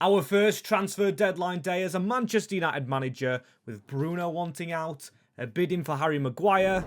Our first transfer deadline day as a Manchester United manager, with Bruno wanting out, a bidding for Harry Maguire.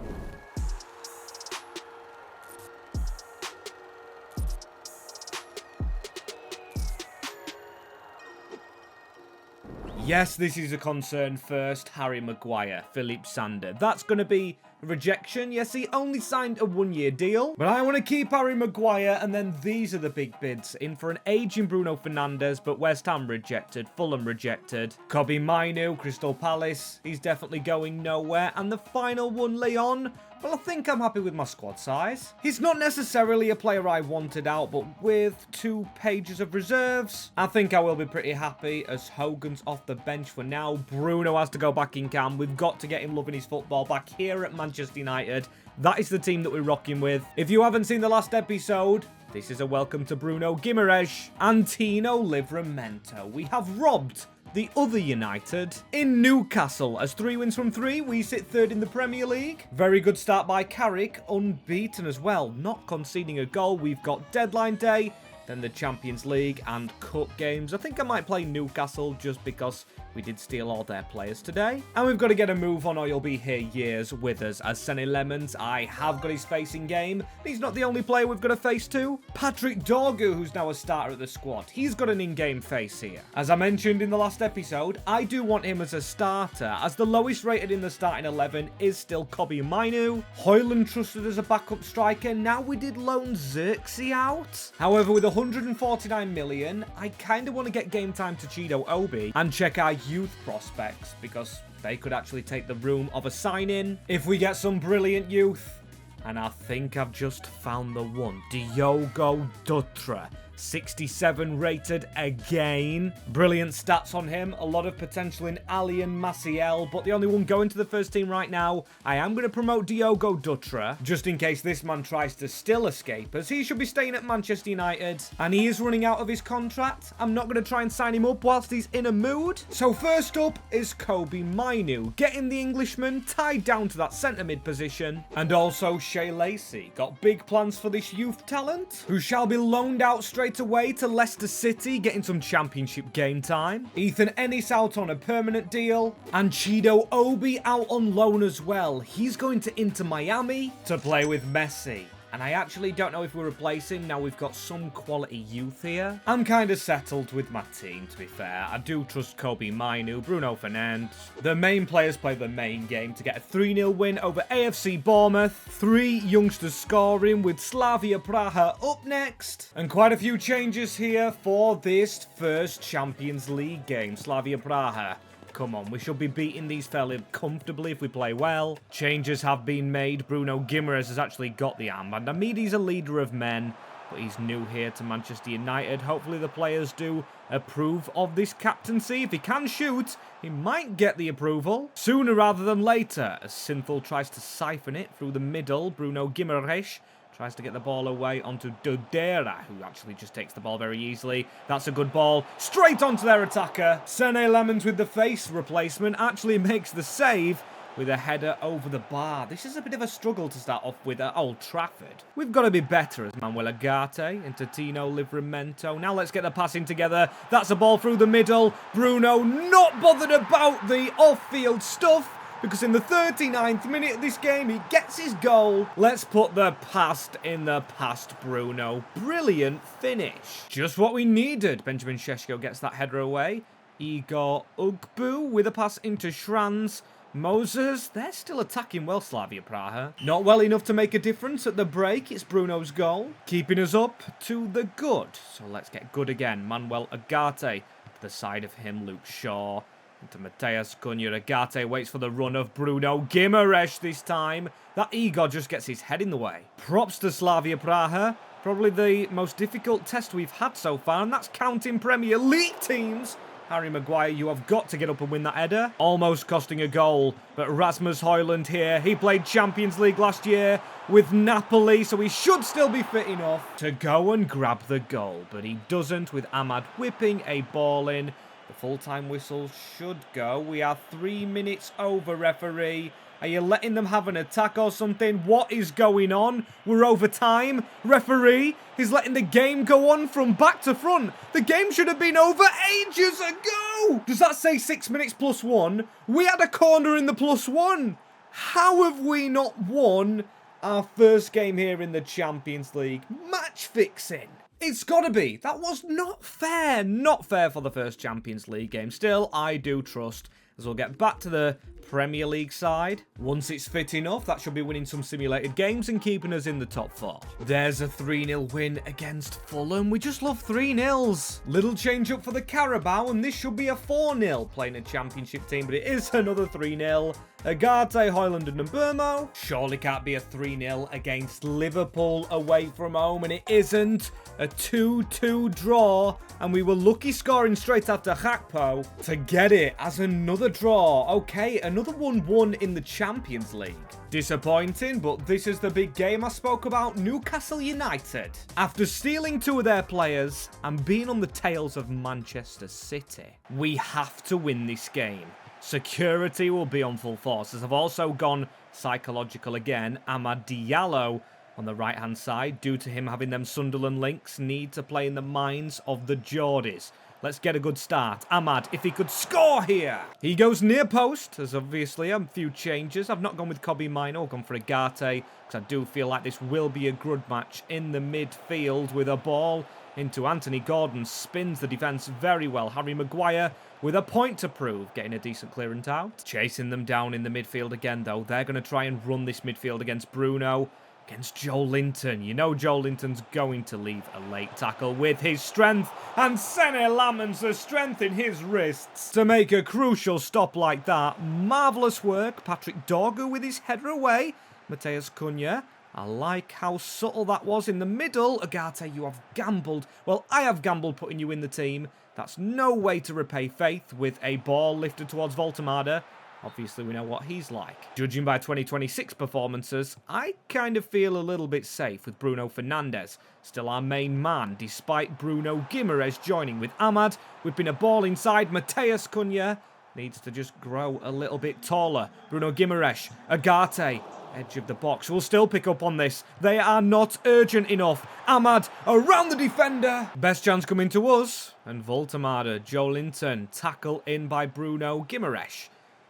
Yes, this is a concern first. Harry Maguire, Philippe Sander. That's going to be a rejection. Yes, he only signed a one-year deal. But I want to keep Harry Maguire, and then these are the big bids. In for an aging Bruno Fernandes, but West Ham rejected. Fulham rejected. Kobe Mainu, Crystal Palace. He's definitely going nowhere. And the final one, Leon. Well, I think I'm happy with my squad size. He's not necessarily a player I wanted out, but with 2 pages of reserves, I think I will be pretty happy as Hogan's off the bench for now. Bruno has to go back in camp. We've got to get him loving his football back here at Manchester United. That is the team that we're rocking with. If you haven't seen the last episode, this is a welcome to Bruno Guimaraes and Tino Livramento. We have robbed the other United in Newcastle. As 3 wins from 3, we sit 3rd in the Premier League. Very good start by Carrick, unbeaten as well, not conceding a goal. We've got deadline day, then the Champions League and cup games. I think I might play Newcastle just because we did steal all their players today. And we've got to get a move on or you'll be here years with us. As Senny Lemons, I have got his face in game. He's not the only player we've got a face to. Patrick Dorgu, who's now a starter at the squad. He's got an in-game face here. As I mentioned in the last episode, I do want him as a starter, as the lowest rated in the starting 11 is still Kobe Mainu. Højlund trusted as a backup striker. Now we did loan Xerxes out. However, with 149 million, I kind of want to get game time to Chido Obi and check our youth prospects, because they could actually take the room of a sign-in if we get some brilliant youth. And I think I've just found the one. Diogo Dutra. 67 rated again. Brilliant stats on him. A lot of potential in Ali and Maciel, but the only one going to the first team right now. I am going to promote Diogo Dutra, just in case this man tries to still escape, as he should be staying at Manchester United, and he is running out of his contract. I'm not going to try and sign him up whilst he's in a mood. So first up is Kobe Mainu, getting the Englishman tied down to that centre mid position, and also Shea Lacey. Got big plans for this youth talent, who shall be loaned out straight away to Leicester City, getting some championship game time. Ethan Ennis out on a permanent deal, and Chido Obi out on loan as well. He's going to Inter Miami to play with Messi. And I actually don't know if we're replacing. Now we've got some quality youth here. I'm kind of settled with my team, to be fair. I do trust Kobe Mainu, Bruno Fernandes. The main players play the main game to get a 3-0 win over AFC Bournemouth. 3 youngsters scoring, with Slavia Praha up next. And quite a few changes here for this first Champions League game. Slavia Praha. Come on, we should be beating these fairly comfortably if we play well. Changes have been made. Bruno Guimaraes has actually got the armband. I mean, he's a leader of men, but he's new here to Manchester United. Hopefully the players do approve of this captaincy. If he can shoot, he might get the approval sooner rather than later, as Sinful tries to siphon it through the middle. Bruno Guimaraes tries to get the ball away onto Dodera, who actually just takes the ball very easily. That's a good ball. Straight onto their attacker. Sene Lemons with the face replacement actually makes the save with a header over the bar. This is a bit of a struggle to start off with at Old Trafford. We've got to be better as Manuel Agate into Tino Livramento. Now let's get the passing together. That's a ball through the middle. Bruno not bothered about the off-field stuff, because in the 39th minute of this game, he gets his goal. Let's put the past in the past, Bruno. Brilliant finish. Just what we needed. Benjamin Šeško gets that header away. Igor Ugbu with a pass into Schranz. Moses, they're still attacking well, Slavia Praha. Not well enough to make a difference at the break. It's Bruno's goal, keeping us up to the good. So let's get good again. Manuel Agate. To the side of him, Luke Shaw. Into Mateus Cunha. Agate waits for the run of Bruno Guimaraes this time. That Igor just gets his head in the way. Props to Slavia Praha. Probably the most difficult test we've had so far, and that's counting Premier League teams. Harry Maguire, you have got to get up and win that header. Almost costing a goal, but Rasmus Højlund here. He played Champions League last year with Napoli, so he should still be fit enough to go and grab the goal. But he doesn't, with Ahmad whipping a ball in. The full-time whistle should go. We are 3 minutes over, referee. Are you letting them have an attack or something? What is going on? We're over time. Referee is letting the game go on from back to front. The game should have been over ages ago. Does that say 6 minutes plus 1? We had a corner in the plus 1. How have we not won our first game here in the Champions League? Match fixing. It's got to be. That was not fair. Not fair for the first Champions League game. Still, I do trust, as we'll get back to the Premier League side. Once it's fit enough, that should be winning some simulated games and keeping us in the top 4. There's a 3-0 win against Fulham. We just love 3-0s. Little change up for the Carabao, and this should be a 4-0 playing a Championship team, but it is another 3-0. Agate, Højlund and Mbeumo. Surely can't be a 3-0 against Liverpool away from home, and it isn't. A 2-2 draw, and we were lucky scoring straight after Gakpo to get it as another draw. Okay, another 1-1 in the Champions League. Disappointing, but this is the big game I spoke about, Newcastle United. After stealing 2 of their players and being on the tails of Manchester City, we have to win this game. Security will be on full force, as I've also gone psychological again. Amad Diallo on the right-hand side, due to him having them Sunderland links, need to play in the minds of the Geordies. Let's get a good start. Amad, if he could score here. He goes near post. There's obviously a few changes. I've not gone with Kobbie Mainoo. I've gone for Agate, because I do feel like this will be a good match in the midfield with a ball into Anthony Gordon. Spins the defence very well. Harry Maguire with a point to prove, getting a decent clearance out. Chasing them down in the midfield again, though. They're going to try and run this midfield against Bruno. Against Joe Linton. You know Joe Linton's going to leave a late tackle with his strength. And Sene Lammens, the strength in his wrists to make a crucial stop like that. Marvellous work. Patrick Dorgu with his header away. Matheus Cunha. I like how subtle that was in the middle. Agate, you have gambled. Well, I have gambled putting you in the team. That's no way to repay faith with a ball lifted towards Voltemade. Obviously, we know what he's like. Judging by 2026 performances, I kind of feel a little bit safe with Bruno Fernandes. Still our main man, despite Bruno Guimaraes joining with Amad. Whipping a ball inside. Matheus Cunha needs to just grow a little bit taller. Bruno Guimaraes, Agate, edge of the box. We'll still pick up on this. They are not urgent enough. Amad around the defender. Best chance coming to us. And Voltemade, Joe Linton, tackle in by Bruno Guimaraes.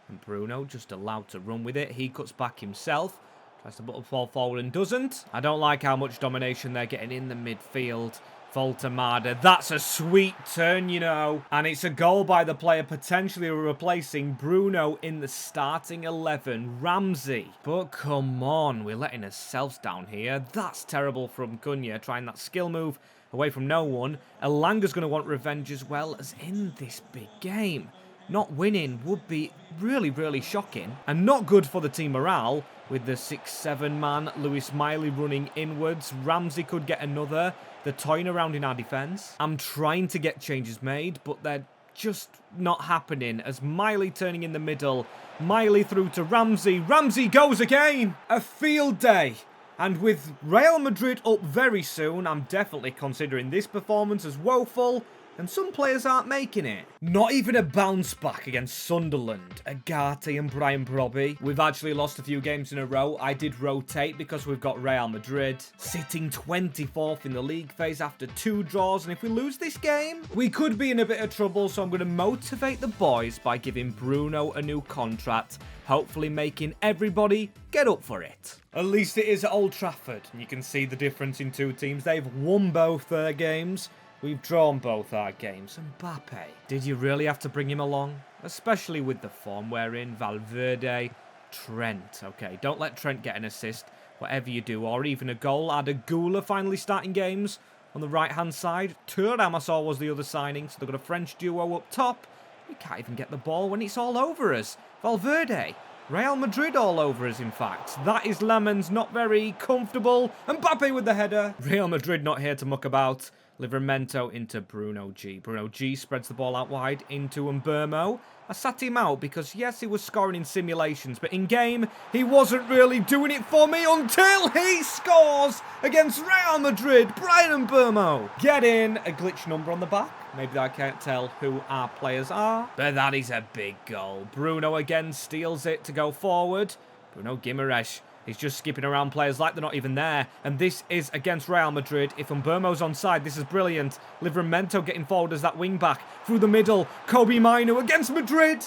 And Bruno just allowed to run with it. He cuts back himself. Tries to put the ball forward and doesn't. I don't like how much domination they're getting in the midfield. Voltemade. That's a sweet turn, you know. And it's a goal by the player potentially replacing Bruno in the starting 11. Ramsey. But come on, we're letting ourselves down here. That's terrible from Cunha. Trying that skill move away from no one. Elanga's going to want revenge as well as in this big game. Not winning would be really, really shocking. And not good for the team morale with the 6-7 man Lewis Miley running inwards. Ramsey could get another. They're toying around in our defence. I'm trying to get changes made, but they're just not happening as Miley turning in the middle. Miley through to Ramsey. Ramsey goes again. A field day. And with Real Madrid up very soon, I'm definitely considering this performance as woeful. And some players aren't making it. Not even a bounce back against Sunderland. Agate and Brian Brobby. We've actually lost a few games in a row. I did rotate because we've got Real Madrid sitting 24th in the league phase after 2 draws. And if we lose this game, we could be in a bit of trouble. So I'm going to motivate the boys by giving Bruno a new contract. Hopefully making everybody get up for it. At least it is at Old Trafford. And you can see the difference in 2 teams. They've won both their games. We've drawn both our games. Mbappe, did you really have to bring him along? Especially with the form we're in. Valverde, Trent. Okay, don't let Trent get an assist. Whatever you do, or even a goal. Adagula finally starting games on the right-hand side. Thuram I saw was the other signing, so they've got a French duo up top. We can't even get the ball when it's all over us. Valverde. Real Madrid all over us, in fact. That is Lammens, not very comfortable. Mbappe with the header. Real Madrid not here to muck about. Livramento into Bruno G. Bruno G spreads the ball out wide into Mbeumo. I sat him out because, yes, he was scoring in simulations, but in game, he wasn't really doing it for me until he scores against Real Madrid. Brian Mbeumo. Get in. A glitch number on the back. Maybe I can't tell who our players are, but that is a big goal. Bruno again steals it to go forward. Bruno Guimaraes is just skipping around players like they're not even there. And this is against Real Madrid. If Mbermo's onside, this is brilliant. Livramento getting forward as that wing-back. Through the middle, Kobe Mino against Madrid.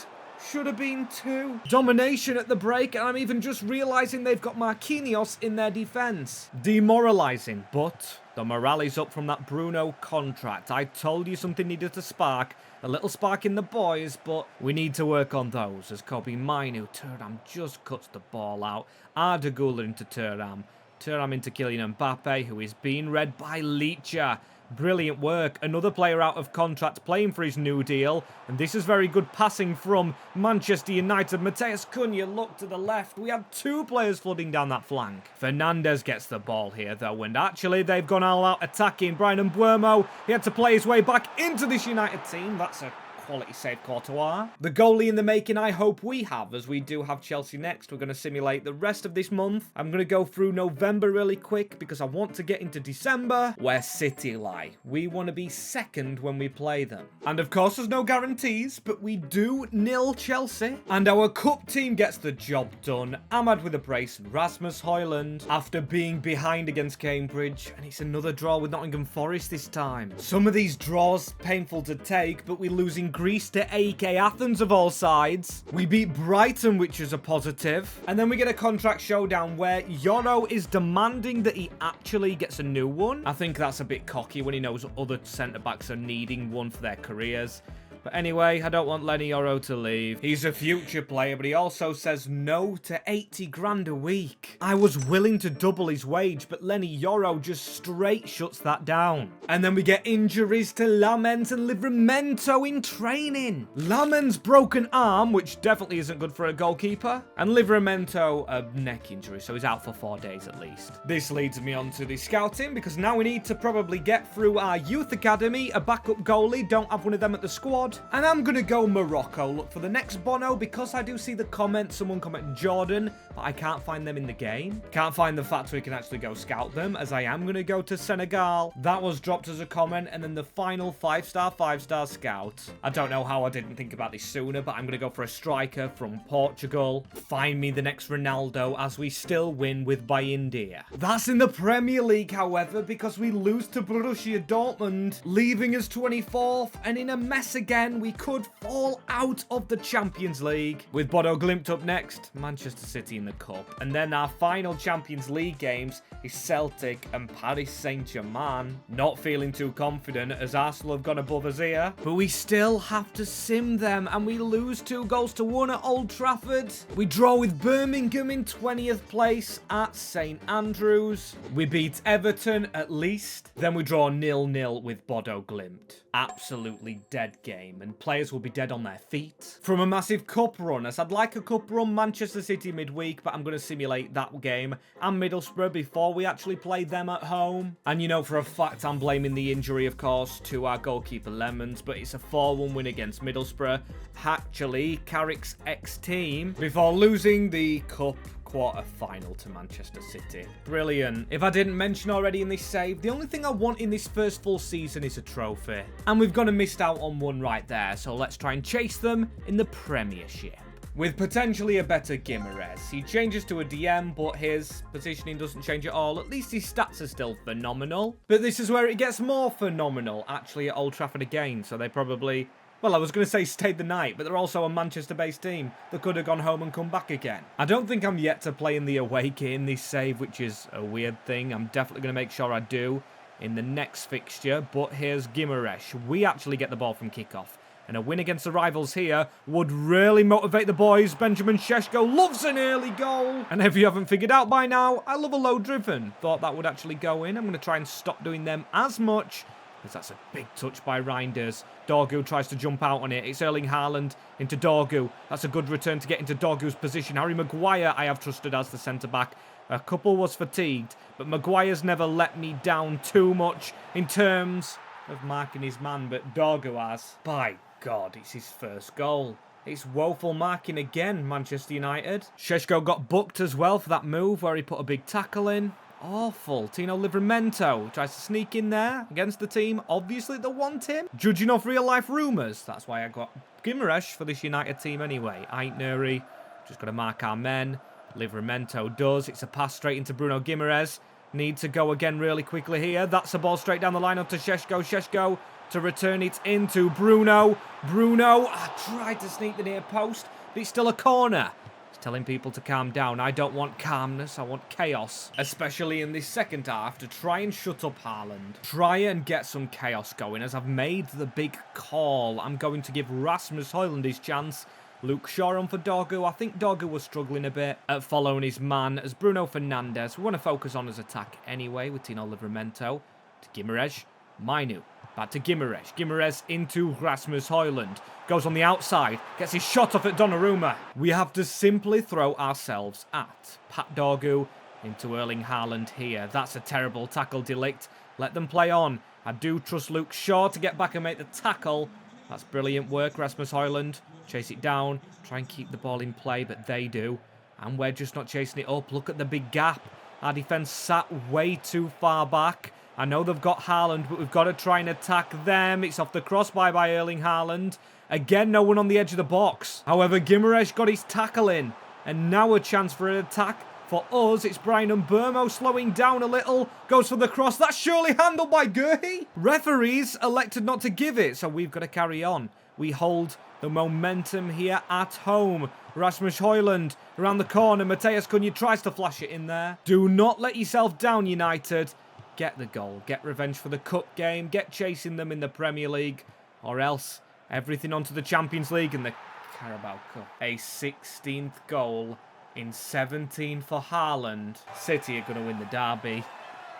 Should have been 2. Domination at the break, and I'm even just realising they've got Marquinhos in their defence. Demoralising, but the morale is up from that Bruno contract. I told you something needed to spark. A little spark in the boys, but we need to work on those as Kobe Mino. Thuram just cuts the ball out. Arda Güler into Thuram. Thuram into Kylian Mbappe, who is being read by Licha. Brilliant work. Another player out of contract playing for his new deal. And this is very good passing from Manchester United. Mateus Cunha, look to the left. We have 2 players flooding down that flank. Fernandes gets the ball here, though. And actually, they've gone all out attacking. Bryan Mbeumo, he had to play his way back into this United team. That's a quality save, Courtois. The goalie in the making I hope we have, as we do have Chelsea next. We're going to simulate the rest of this month. I'm going to go through November really quick because I want to get into December, where City lie. We want to be second when we play them. And of course, there's no guarantees, but we do nil Chelsea. And our cup team gets the job done. Ahmad with a brace, Rasmus Højlund after being behind against Cambridge. And it's another draw with Nottingham Forest this time. Some of these draws painful to take, but we're losing Greece to AEK Athens of all sides. We beat Brighton, which is a positive. And then we get a contract showdown where Yoro is demanding that he actually gets a new one. I think that's a bit cocky when he knows other centre-backs are needing one for their careers. But anyway, I don't want Lenny Yoro to leave. He's a future player, but he also says no to 80 grand a week. I was willing to double his wage, but Lenny Yoro just straight shuts that down. And then we get injuries to Lamens and Livramento in training. Lamens' broken arm, which definitely isn't good for a goalkeeper. And Livramento, a neck injury, so he's out for 4 days at least. This leads me on to the scouting, because now we need to probably get through our youth academy, a backup goalie, don't have one of them at the squad. And I'm going to go Morocco. Look for the next Bono because I do see the comment. Someone commented Jordan, but I can't find them in the game. Can't find the factory can actually go scout them, as I am going to go to Senegal. That was dropped as a comment. And then the final 5-star scout. I don't know how I didn't think about this sooner, but I'm going to go for a striker from Portugal. Find me the next Ronaldo as we still win with Bayindir. That's in the Premier League, however, because we lose to Borussia Dortmund, leaving us 24th and in a mess again. We could fall out of the Champions League. With Bodo Glimt up next, Manchester City in the Cup. And then our final Champions League games is Celtic and Paris Saint-Germain. Not feeling too confident as Arsenal have gone above us here. But we still have to sim them and we lose 2-1 at Old Trafford. We draw with Birmingham in 20th place at St Andrews. We beat Everton at least. Then we draw 0-0 with Bodo Glimt. Absolutely dead game, and players will be dead on their feet. From a massive cup run, as I'd like a cup run Manchester City midweek, but I'm going to simulate that game and Middlesbrough before we actually play them at home. And you know for a fact I'm blaming the injury, of course, to our goalkeeper Lemons, but it's a 4-1 win against Middlesbrough, actually Carrick's ex-team, before losing the cup quarter-final to Manchester City. Brilliant. If I didn't mention already in this save, the only thing I want in this first full season is a trophy. And we've gone and missed out on one right there, so let's try and chase them in the Premiership. With potentially a better Guimaraes. He changes to a DM, but his positioning doesn't change at all. At least his stats are still phenomenal. But this is where it gets more phenomenal, actually, at Old Trafford again, so they probably... Well, I was going to say stayed the night, but they're also a Manchester-based team that could have gone home and come back again. I don't think I'm yet to play in the away kit in this save, which is a weird thing. I'm definitely going to make sure I do in the next fixture, but here's Guimaraes. We actually get the ball from kickoff, and a win against the rivals here would really motivate the boys. Benjamin Šeško loves an early goal, and if you haven't figured out by now, I love a low driven. Thought that would actually go in. I'm going to try and stop doing them as much, because that's a big touch by Reinders. Dorgu tries to jump out on it. It's Erling Haaland into Dorgu. That's a good return to get into Dorgu's position. Harry Maguire I have trusted as the centre-back. A couple was fatigued, but Maguire's never let me down too much in terms of marking his man, but Dorgu has. By God, it's his first goal. It's woeful marking again, Manchester United. Šeško got booked as well for that move where he put a big tackle in. Awful. Tino Livramento tries to sneak in there against the team. Obviously, they want him. Judging off real-life rumours, that's why I got Guimaraes for this United team anyway. Ait Nuri, just got to mark our men. Livramento does. It's a pass straight into Bruno Guimaraes. Need to go again really quickly here. That's a ball straight down the line onto Šeško. Šeško to return it into Bruno. Bruno tried to sneak the near post, but it's still a corner. He's telling people to calm down. I don't want calmness, I want chaos. Especially in this second half, to try and shut up Haaland. Try and get some chaos going, as I've made the big call. I'm going to give Rasmus Højlund his chance. Luke Shaw on for Dorgu. I think Dorgu was struggling a bit at following his man as Bruno Fernandes. We want to focus on his attack anyway with Tino Livramento. To Guimaraes. Mainu. Back to Guimaraes. Guimaraes into Rasmus Højlund. Goes on the outside. Gets his shot off at Donnarumma. We have to simply throw ourselves at Pat Dorgu into Erling Haaland here. That's a terrible tackle, Delict. Let them play on. I do trust Luke Shaw to get back and make the tackle. That's brilliant work, Rasmus Højlund. Chase it down. Try and keep the ball in play, but they do. And we're just not chasing it up. Look at the big gap. Our defence sat way too far back. I know they've got Haaland, but we've got to try and attack them. It's off the crossbar by Erling Haaland. Again, no one on the edge of the box. However, Guimaraes got his tackle in. And now a chance for an attack. For us, it's Brian Mburmo slowing down a little. Goes for the cross. That's surely handled by Gurhi. Referees elected not to give it, so we've got to carry on. We hold the momentum here at home. Rasmus Højlund around the corner. Matheus Cunha tries to flash it in there. Do not let yourself down, United. Get the goal. Get revenge for the cup game. Get chasing them in the Premier League. Or else everything onto the Champions League and the Carabao Cup. A 16th goal in 17 for Haaland. City are going to win the derby.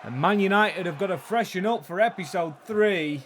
And Man United have got to freshen up for episode 3.